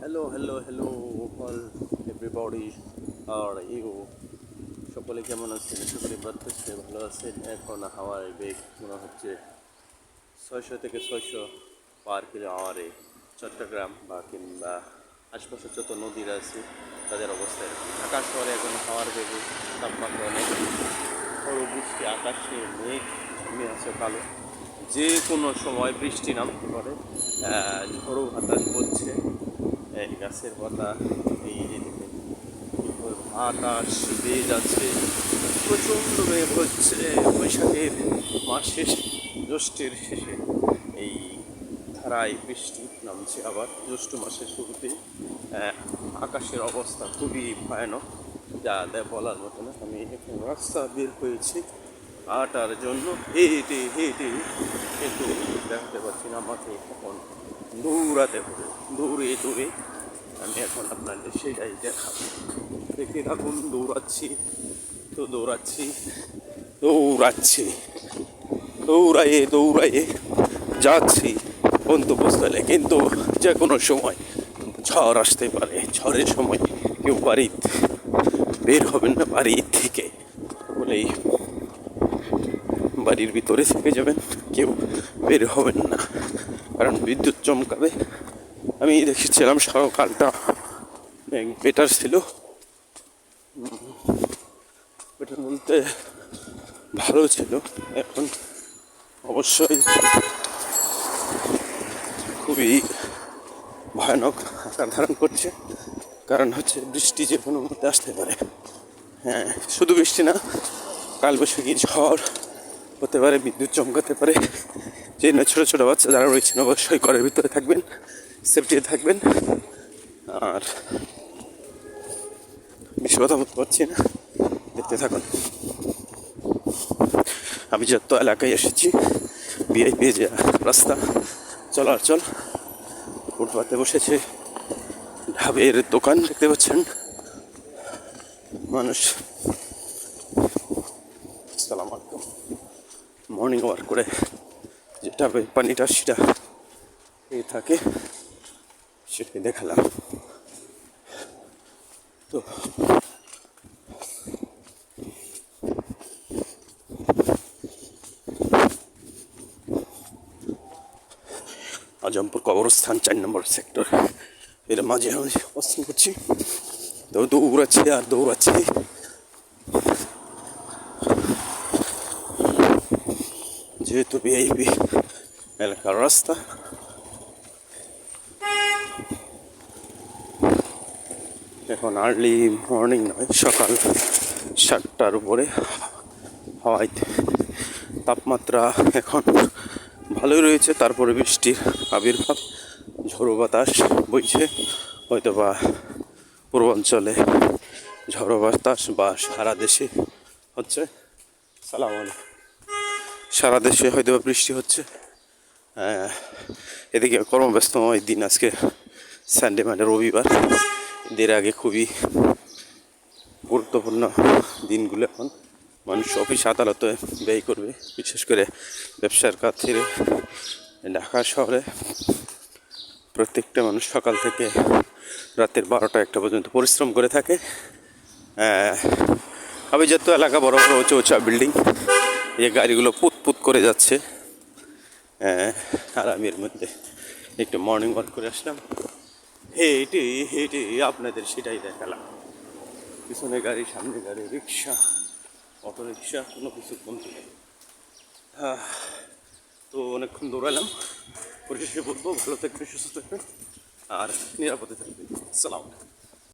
hello, all everybody. Are you সকলে কেমন আছেন? আশা করি বাড়তেছে ভালো আছেন। এখন হাওয়ার বেগ মনে হচ্ছে 600 থেকে 600 পার কিলো আওয়ারে চট্টগ্রাম বা কিংবা আশপাশের যত নদীর আছে তাদের অবস্থা এরকম। ঢাকা শহরে এখন হাওয়ার বেগে তাপমাত্রা অনেক বড়, বৃষ্টি, আকাশে মেঘ জমে আছে কালো, যে কোনো সময় বৃষ্টি নামতে পারে। ঝোড়ো বাতাস বলছে, এই গাছের পাতা, এই যে দেখেন আকাশ বেয়ে যাচ্ছে, প্রচণ্ড মেঘ হচ্ছে। বৈশাখের মাসের জ্যৈষ্ঠের শেষে এই ধারায় বৃষ্টি নামছে আবার জ্যৈষ্ঠ মাসের শুরুতে। আকাশের অবস্থা খুবই ভয়ানক, যা বলার মতো না। আমি এখন রাস্তা বের হয়েছি হাঁটার জন্য, হেঁটে হেঁটে, কিন্তু দেখাতে পারছি না, আমাকে এখন দৌড়াতে হবে। দৌড়ে দৌড়ে আমি এখন আপনাদের সেটাই দেখাবো। দেখতে থাকুন, দৌড়াচ্ছি তো দৌড়াচ্ছি দৌড়াচ্ছি দৌড়াইয়ে দৌড়াইয়ে যাচ্ছি গন্তব্যস্থলে। কিন্তু যে কোনো সময় ঝড় আসতে পারে। ঝড়ের সময় কেউ বাড়ি বের হবেন না বাড়ি থেকে, বলেই বাড়ির ভিতরে থেকে যাবেন, কেউ বের হবেন না, কারণ বিদ্যুৎ চমকাবে। আমি দেখেছিলাম সকালটা বেটার ছিল, বেটার বলতে ভালো ছিল। এখন অবশ্যই খুবই ভয়ানক আকার ধারণ করছে, কারণ হচ্ছে বৃষ্টি যে কোনো মুহূর্তে আসতে পারে। হ্যাঁ, শুধু বৃষ্টি না, কালবৈশাখী ঝড় হতে পারে, বিদ্যুৎ চমকাতে পারে। যে না ছোটো ছোটো বাচ্চা যারা রয়েছেন অবশ্যই ঘরের ভিতরে থাকবেন, সেফটি থাকবেন। আর বেশি কথা বলতে পারছি না, দেখতে থাকুন। আমি যত এলাকায় এসেছি, ভিআইপি যে রাস্তা চলাচল, ফুটপাতে বসেছে ঢাবের দোকান, দেখতে পাচ্ছেন মানুষ। আসসালামু আলাইকুম। মর্নিং ওয়াক করে যেটা পানিটা সেটা খেয়ে থাকে, সেটাই দেখালাম। তো আজমপুর কবরস্থান 4 নম্বর সেক্টর, এর মাঝে আমি অবস্থান করছি। তো দৌড়াচ্ছি আর দৌড়াচ্ছি। যেহেতু ভিআইপি এলাকার রাস্তা, এখন আর্লি মর্নিং নয়, সকাল 7টার উপরে। হাওয়ায় তাপমাত্রা এখন ভালোই রয়েছে, তারপরে বৃষ্টির আবির্ভাব, ঝোড়ো বাতাস বইছে। হয়তো বা পূর্বাঞ্চলে ঝড়ো বাতাস বা সারা দেশে হচ্ছে। সালাম আলাইকুম। সারা দেশে হয়তো বা বৃষ্টি হচ্ছে। এদিকে কর্মব্যস্তময় দিন আজকে, সানডে মানে রবিবার। এদের আগে খুবই গুরুত্বপূর্ণ দিনগুলো এখন মানুষ অফিস আদালতে ব্যয় করবে, বিশেষ করে ব্যবসার খাতিরে। ঢাকা শহরে প্রত্যেকটা মানুষ সকাল থেকে রাতের 12টা-1টা পর্যন্ত পরিশ্রম করে থাকে। আভিজাত্য এলাকা, বড় বড় উঁচু উঁচা বিল্ডিং, এই গাড়িগুলো পুত করে যাচ্ছে। আর আমি এর মধ্যে একটু মর্নিং ওয়াক করে আসলাম, হেঁটে হেঁটে আপনাদের সেটাই দেখালাম। পিছনে গাড়ি, সামনে গাড়ি, রিক্সা, অটো রিক্সা, কোনো কিছু কমতি নেই। তো অনেকক্ষণ দৌড়ালাম। পরিশেষে বলবো, ভালো থাকবে, সুস্থ থাকবেন আর নিরাপদে থাকবেন। আসসালামু আলাইকুম।